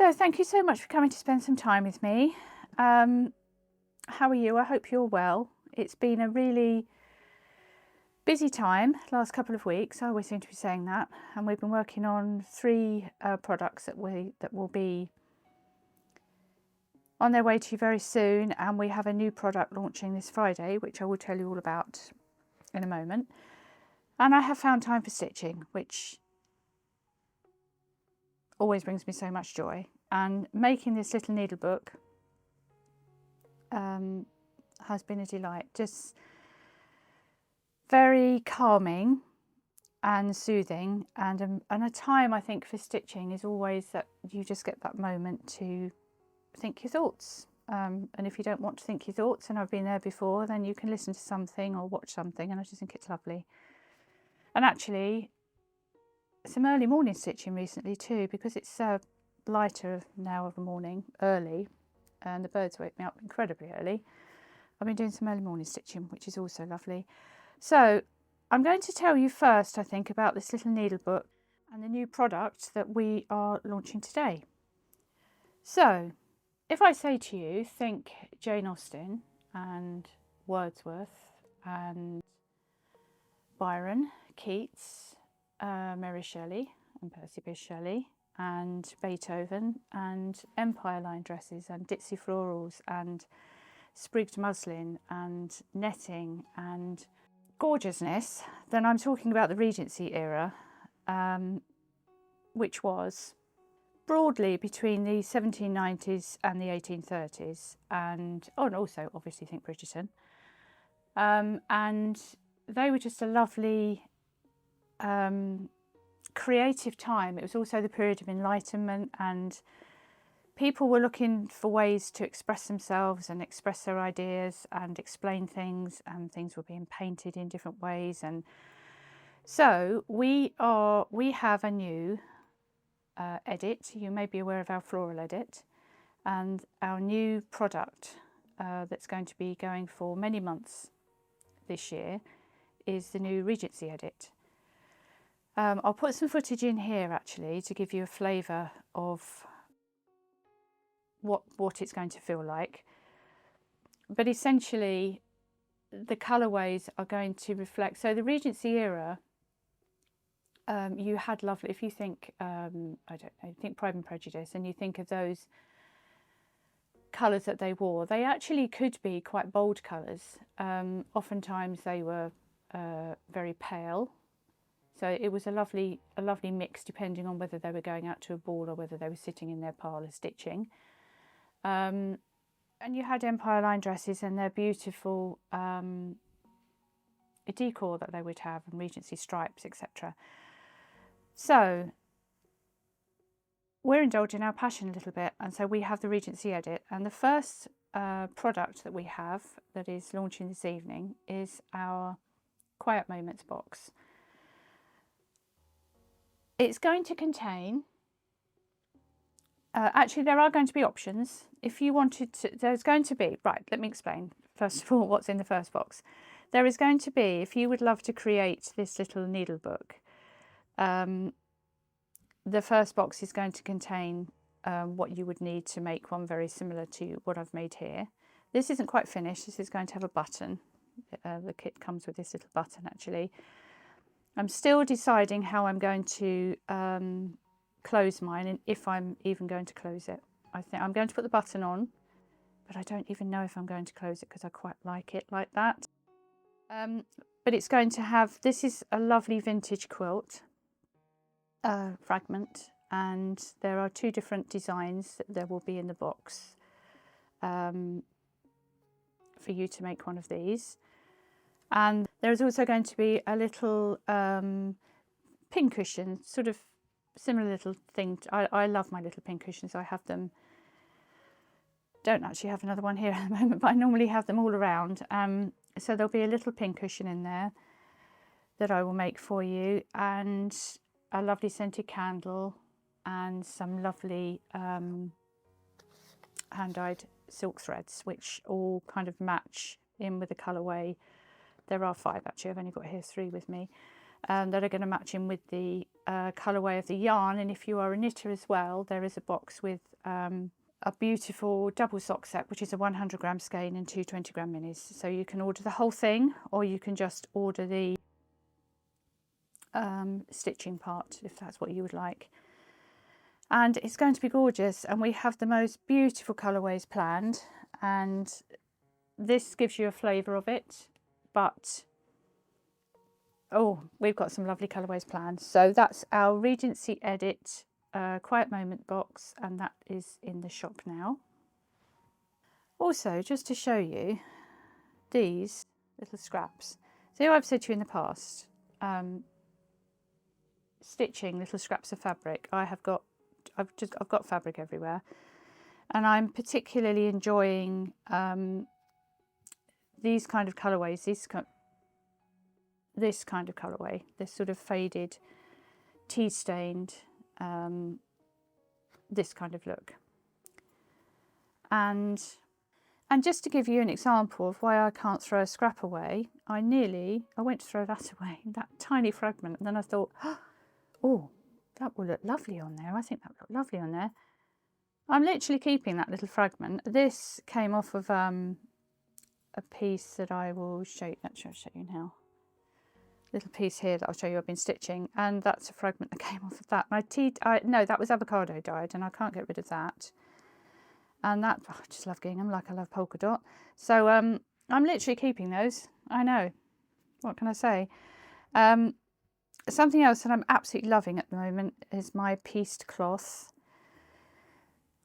So thank you so much for coming to spend some time with me. How are you? I hope you're well. It's been a really busy time last couple of weeks. I always seem to be saying that, and we've been working on three products that will be on their way to you very soon, and we have a new product launching this Friday, which I will tell you all about in a moment. And I have found time for stitching, which always brings me so much joy. And making this little needle book has been a delight. Just very calming and soothing, and a time I think for stitching is always that you just get that moment to think your thoughts. And if you don't want to think your thoughts, and I've been there before, then you can listen to something or watch something, and I just think it's lovely. And actually, some early morning stitching recently too, because it's lighter now of a morning, early, and the birds wake me up incredibly early. I've been doing some early morning stitching, which is also lovely. So I'm going to tell you first, I think, about this little needle book and the new product that we are launching today. So if I say to you, think Jane Austen and Wordsworth and Byron, Keats, Mary Shelley and Percy Bysshe Shelley and Beethoven and empire line dresses and ditzy florals and sprigged muslin and netting and gorgeousness, then I'm talking about the Regency era, which was broadly between the 1790s and the 1830s, and also obviously think Bridgerton, and they were just a lovely creative time. It was also the period of Enlightenment, and people were looking for ways to express themselves and express their ideas and explain things, and things were being painted in different ways. And so we have a new edit. You may be aware of our floral edit, and our new product that's going to be going for many months this year is the new Regency edit. I'll put some footage in here actually to give you a flavour of what it's going to feel like. But essentially the colourways are going to reflect, so the Regency era, you had lovely, if you think, I don't know, think Pride and Prejudice, and you think of those colours that they wore, they actually could be quite bold colours. Oftentimes they were very pale. So it was a lovely mix, depending on whether they were going out to a ball or whether they were sitting in their parlour stitching. And you had empire line dresses and their beautiful decor that they would have, and Regency stripes, etc. So we're indulging our passion a little bit, and so we have the Regency edit, and the first product that we have that is launching this evening is our Quiet Moments box. It's going to contain, actually there are going to be options. If you wanted to, there's going to be, right, let me explain first of all what's in the first box. There is going to be, if you would love to create this little needle book, the first box is going to contain what you would need to make one very similar to what I've made here. This isn't quite finished, this is going to have a button. The kit comes with this little button actually. I'm still deciding how I'm going to close mine, and if I'm even going to close it. I think I'm going to put the button on, but I don't even know if I'm going to close it because I quite like it like that. But it's going to have, this is a lovely vintage quilt fragment, and there are two different designs that there will be in the box for you to make one of these. And there is also going to be a little pincushion, sort of similar little thing. I love my little pincushions. I have them, don't actually have another one here at the moment, but I normally have them all around. So there'll be a little pincushion in there that I will make for you, and a lovely scented candle, and some lovely hand-dyed silk threads, which all kind of match in with the colourway. There are 5 actually, I've only got here 3 with me, that are going to match in with the colourway of the yarn, and if you are a knitter as well, there is a box with a beautiful double sock set, which is a 100-gram skein and 2 20-gram minis. So you can order the whole thing, or you can just order the stitching part if that's what you would like. And it's going to be gorgeous, and we have the most beautiful colourways planned, and this gives you a flavour of it, but oh, we've got some lovely colourways planned. So that's our Regency Edit Quiet Moment box, and that is in the shop now. Also, just to show you these little scraps. So I've said to you in the past, stitching little scraps of fabric. I've got fabric everywhere, and I'm particularly enjoying these kind of colourways. This kind of colourway, this sort of faded, tea stained, this kind of look. And just to give you an example of why I can't throw a scrap away, I went to throw that away, that tiny fragment, and then I thought, oh, that will look lovely on there. I think that would look lovely on there. I'm literally keeping that little fragment. This came off of a piece that I will show you. Actually, I'll show you now. Little piece here that I'll show you I've been stitching, and that's a fragment that came off of that. No, that was avocado dyed, and I can't get rid of that. And that, I just love gingham, like I love polka dot. So I'm literally keeping those. I know, what can I say? Something else that I'm absolutely loving at the moment is my pieced cloth,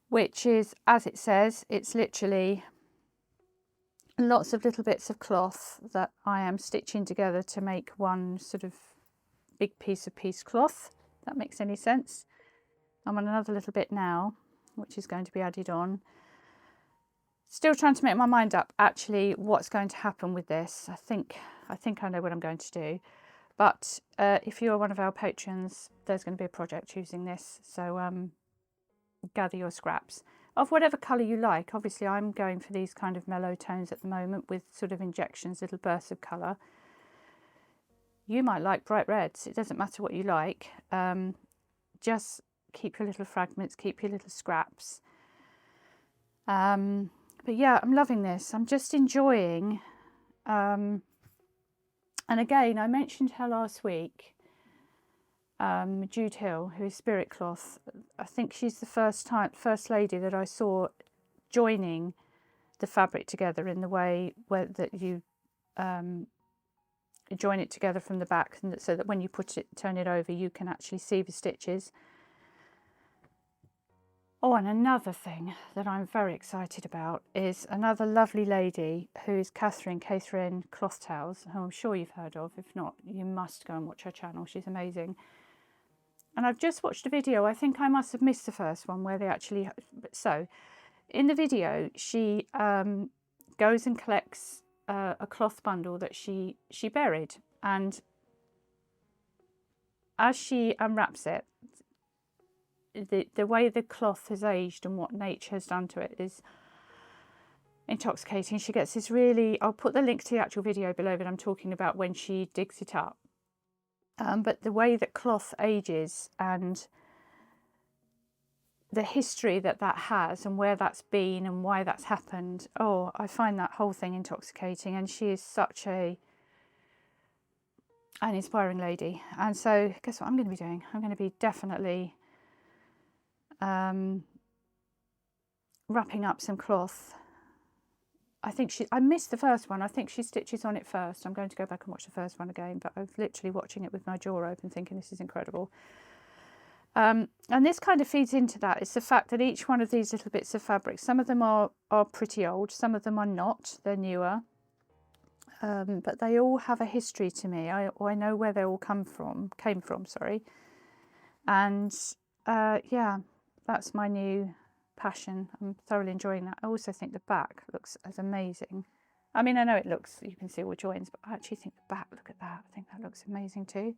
which is, as it says, it's literally lots of little bits of cloth that I am stitching together to make one sort of big piece of pieced cloth. If that makes any sense. I'm on another little bit now, which is going to be added on. Still trying to make my mind up actually what's going to happen with this. I think I know what I'm going to do. But if you're one of our patrons, there's going to be a project using this. So gather your scraps of whatever colour you like. Obviously, I'm going for these kind of mellow tones at the moment with sort of injections, little bursts of colour. You might like bright reds. It doesn't matter what you like. Just keep your little fragments, keep your little scraps. But yeah, I'm loving this. I'm just enjoying. And again, I mentioned her last week, Jude Hill, who is Spirit Cloth. I think she's the first lady that I saw joining the fabric together in the way that you join it together from the back, and so that when you turn it over, you can actually see the stitches. Oh, and another thing that I'm very excited about is another lovely lady who is Catherine Cloth Towels, who I'm sure you've heard of. If not, you must go and watch her channel. She's amazing. And I've just watched a video. I think I must have missed the first one where they actually... So, in the video, she goes and collects a cloth bundle that she buried. And as she unwraps it, the way the cloth has aged and what nature has done to it is intoxicating. She gets this really... I'll put the link to the actual video below, but I'm talking about when she digs it up. But the way that cloth ages and the history that has and where that's been and why that's happened, oh, I find that whole thing intoxicating. And she is such an inspiring lady. And so guess what I'm going to be doing? I'm going to be definitely wrapping up some cloth. I missed the first one. I think she stitches on it first. I'm going to go back and watch the first one again, but I was literally watching it with my jaw open thinking this is incredible. And this kind of feeds into that. It's the fact that each one of these little bits of fabric, some of them are pretty old, some of them are not, they're newer. But they all have a history to me. I know where they all came from, sorry. And yeah, that's my new passion. I'm thoroughly enjoying that. I also think the back looks as amazing. I mean, I know it looks, you can see all joins, but I actually think the back, look at that. I think that looks amazing too.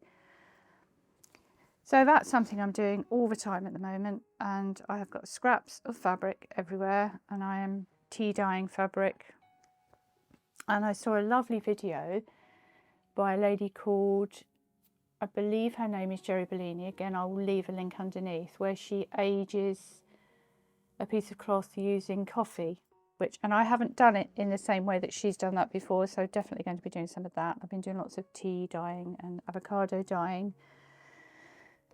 So that's something I'm doing all the time at the moment, and I have got scraps of fabric everywhere, and I am tea dyeing fabric. And I saw a lovely video by a lady called I believe her name is Jerry Bellini. Again, I will leave a link underneath, where she ages a piece of cloth using coffee, and I haven't done it in the same way that she's done that before, so definitely going to be doing some of that. I've been doing lots of tea dyeing and avocado dyeing,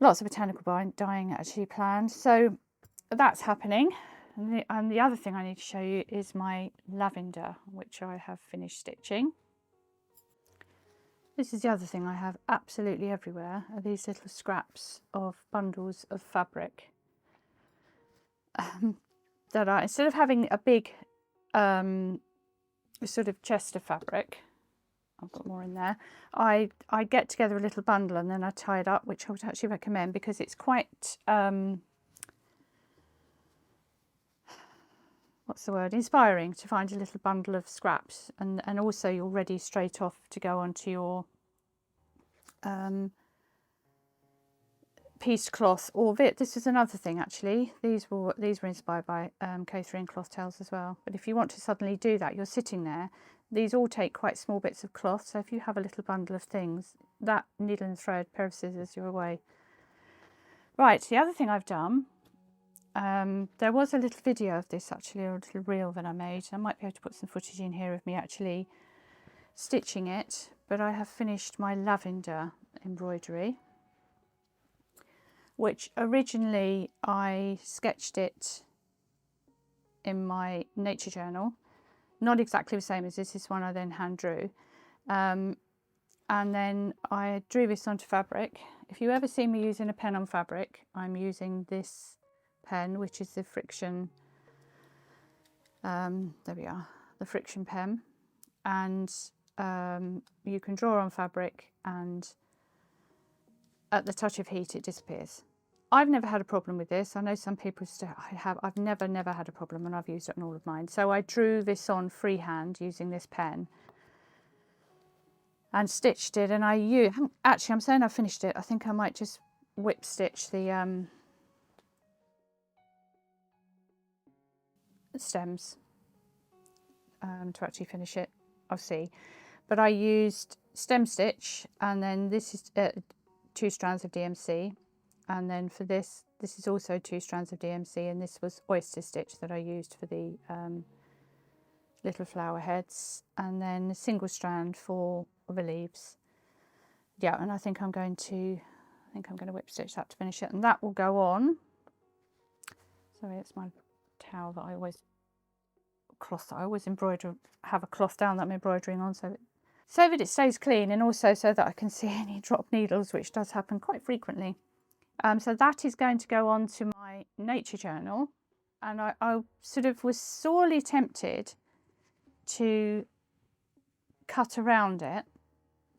lots of botanical dyeing actually planned, so that's happening. And the other thing I need to show you is my lavender, which I have finished stitching. This is the other thing I have absolutely everywhere, are these little scraps of bundles of fabric. That I, instead of having a big sort of chest of fabric, I've got more in there, I get together a little bundle and then I tie it up, which I would actually recommend because it's quite what's the word, inspiring to find a little bundle of scraps, and also you're ready straight off to go onto your pieced cloth. Or this is another thing actually, these were inspired by K3 and cloth tails as well, but if you want to suddenly do that, you're sitting there, these all take quite small bits of cloth, so if you have a little bundle of things, that needle and thread, pair of scissors, you're away. Right, the other thing I've done, there was a little video of this actually, or a little reel that I made. I might be able to put some footage in here of me actually stitching it, but I have finished my lavender embroidery, which originally I sketched it in my nature journal. Not exactly the same as this is one I then hand drew. And then I drew this onto fabric. If you ever see me using a pen on fabric, I'm using this pen, which is the friction, there we are, the friction pen. And you can draw on fabric and at the touch of heat it disappears. I've never had a problem with this. I know some people still have. I've never had a problem, and I've used it on all of mine. So I drew this on freehand using this pen and stitched it, and actually I'm saying I finished it. I think I might just whip stitch the stems to actually finish it. I'll see. But I used stem stitch, and then this is 2 strands of DMC. And then for this is also 2 strands of DMC, and this was oyster stitch that I used for the little flower heads, and then a single strand for the leaves. Yeah, and I think I'm going to whip stitch that to finish it, and that will go on. Sorry, it's my towel that I always embroider, have a cloth down that I'm embroidering on, so that it stays clean, and also so that I can see any dropped needles, which does happen quite frequently. So that is going to go on to my nature journal, and I sort of was sorely tempted to cut around it,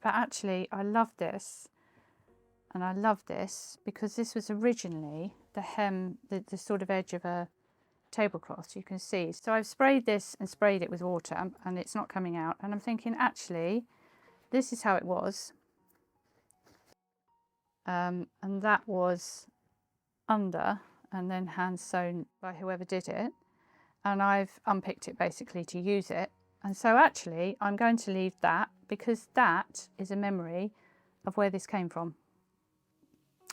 but actually I love this, and I love this because this was originally the hem, the sort of edge of a tablecloth, you can see. So I've sprayed this and sprayed it with water, and it's not coming out, and I'm thinking actually this is how it was. And that was under and then hand sewn by whoever did it, and I've unpicked it basically to use it. And so actually I'm going to leave that because that is a memory of where this came from.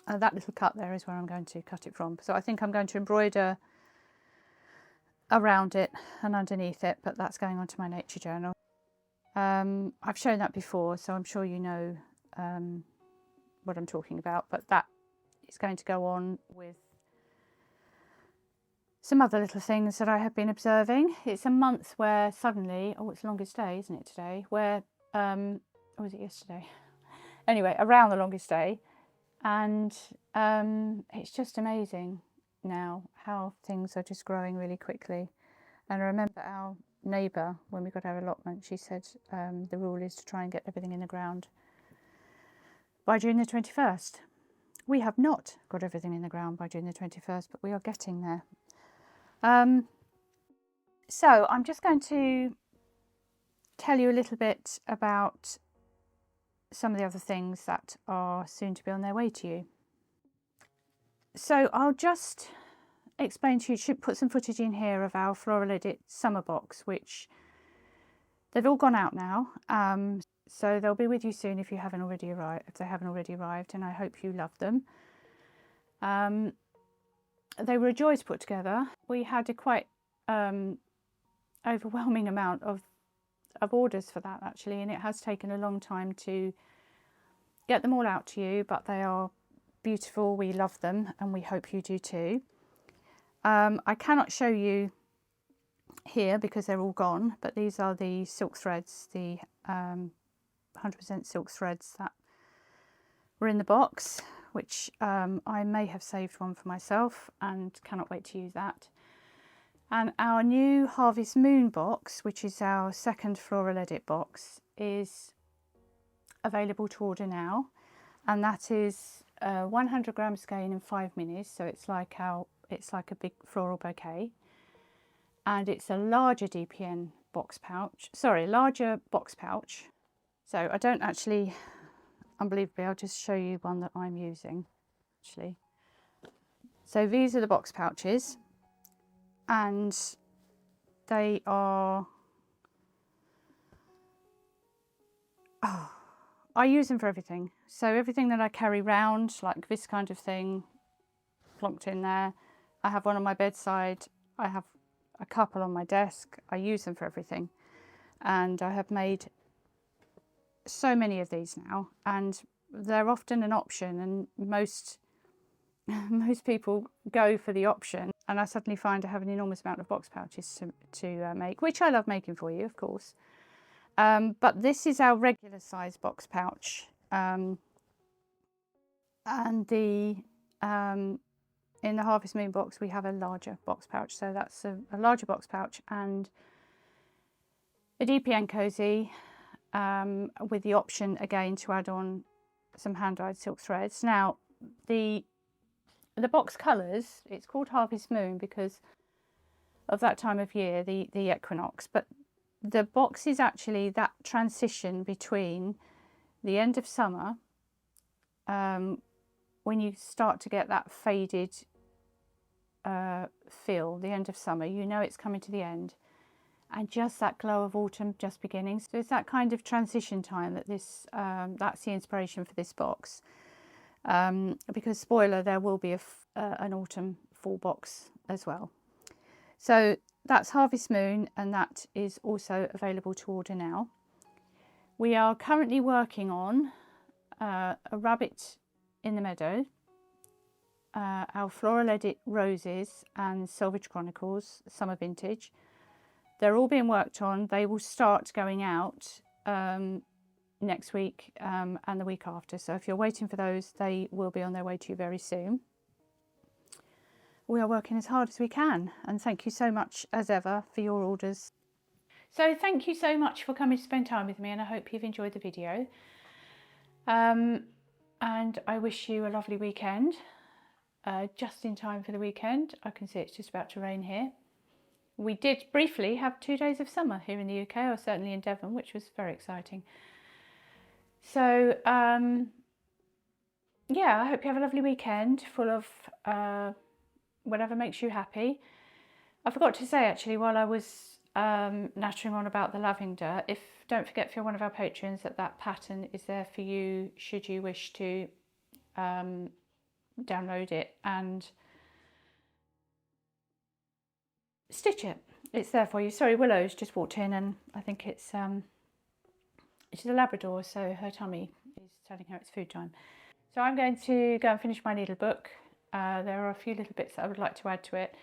That little cut there is where I'm going to cut it from. So I think I'm going to embroider around it and underneath it, but that's going onto my nature journal. I've shown that before, so I'm sure you know what I'm talking about, but that is going to go on with some other little things that I have been observing. It's a month where suddenly, it's the longest day, isn't it, today? Where, or was it yesterday? Anyway, around the longest day, and it's just amazing now how things are just growing really quickly. And I remember our neighbour, when we got our allotment, she said the rule is to try and get everything in the ground by June the 21st. We have not got everything in the ground by June the 21st, but we are getting there. So I'm just going to tell you a little bit about some of the other things that are soon to be on their way to you. So I'll just explain to you, should put some footage in here of our Floral Edit summer box, which they've all gone out now. So they'll be with you soon if you haven't already arrived, if they haven't already arrived, and I hope you love them. They were a joy to put together. We had a quite overwhelming amount of orders for that actually, and it has taken a long time to get them all out to you, but they are beautiful. We love them and we hope you do too. I cannot show you here because they're all gone, but these are the silk threads, the 100% silk threads that were in the box, which I may have saved one for myself and cannot wait to use that. And our new Harvest Moon box, which is our second floral edit box, is available to order now, and that is 100 gram skein and 5 minis, so it's like a big floral bouquet, and it's a larger DPN box pouch, sorry, larger box pouch. So I don't actually, unbelievably, I'll just show you one that I'm using actually. So these are the box pouches, and they are, I use them for everything. So everything that I carry round, like this kind of thing, plonked in there. I have one on my bedside. I have a couple on my desk. I use them for everything. And I have made so many of these now, and they're often an option, and most people go for the option, and I suddenly find I have an enormous amount of box pouches to make, which I love making for you, of course. But this is our regular size box pouch, and in the Harvest Moon box we have a larger box pouch, so that's a larger box pouch and a DPN cozy, with the option again to add on some hand-dyed silk threads. Now the box colours, it's called Harvest Moon because of that time of year, the equinox, but the box is actually that transition between the end of summer, when you start to get that faded feel, the end of summer, you know it's coming to the end, and just that glow of autumn just beginning. So it's that kind of transition time that this that's the inspiration for this box. Because spoiler, there will be an autumn fall box as well. So that's Harvest Moon, and that is also available to order now. We are currently working on a Rabbit in the Meadow, our Floral Edit Roses and Selvage Chronicles Summer Vintage. They're all being worked on. They will start going out next week and the week after. So if you're waiting for those, they will be on their way to you very soon. We are working as hard as we can, and thank you so much as ever for your orders. So thank you so much for coming to spend time with me, and I hope you've enjoyed the video. And I wish you a lovely weekend, just in time for the weekend. I can see it's just about to rain here. We did briefly have 2 days of summer here in the UK, or certainly in Devon, which was very exciting. So yeah, I hope you have a lovely weekend full of whatever makes you happy. I forgot to say actually, while I was nattering on about the lavender, don't forget, if you're one of our patrons, that pattern is there for you should you wish to download it and stitch it. It's there for you. Sorry, Willow's just walked in, and I think she's a Labrador, so her tummy is telling her it's food time. So I'm going to go and finish my needle book. There are a few little bits that I would like to add to it.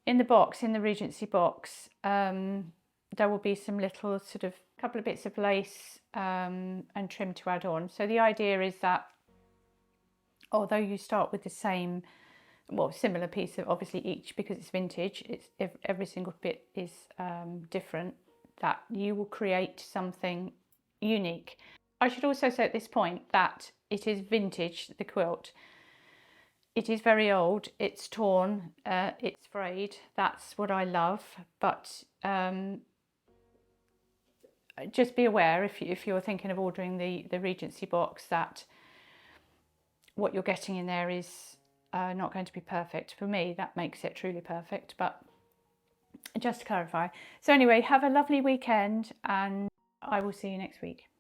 In the box, in the Regency box, there will be some little sort of couple of bits of lace and trim to add on. So the idea is that although you start with the same, well, similar piece of, obviously each, because it's vintage, every single bit is different, that you will create something unique. I should also say at this point that it is vintage, the quilt. It is very old, it's torn, it's frayed. That's what I love, but just be aware if you're thinking of ordering the Regency box, that what you're getting in there is not going to be perfect. For me, that makes it truly perfect, but just to clarify. So anyway, have a lovely weekend, and I will see you next week.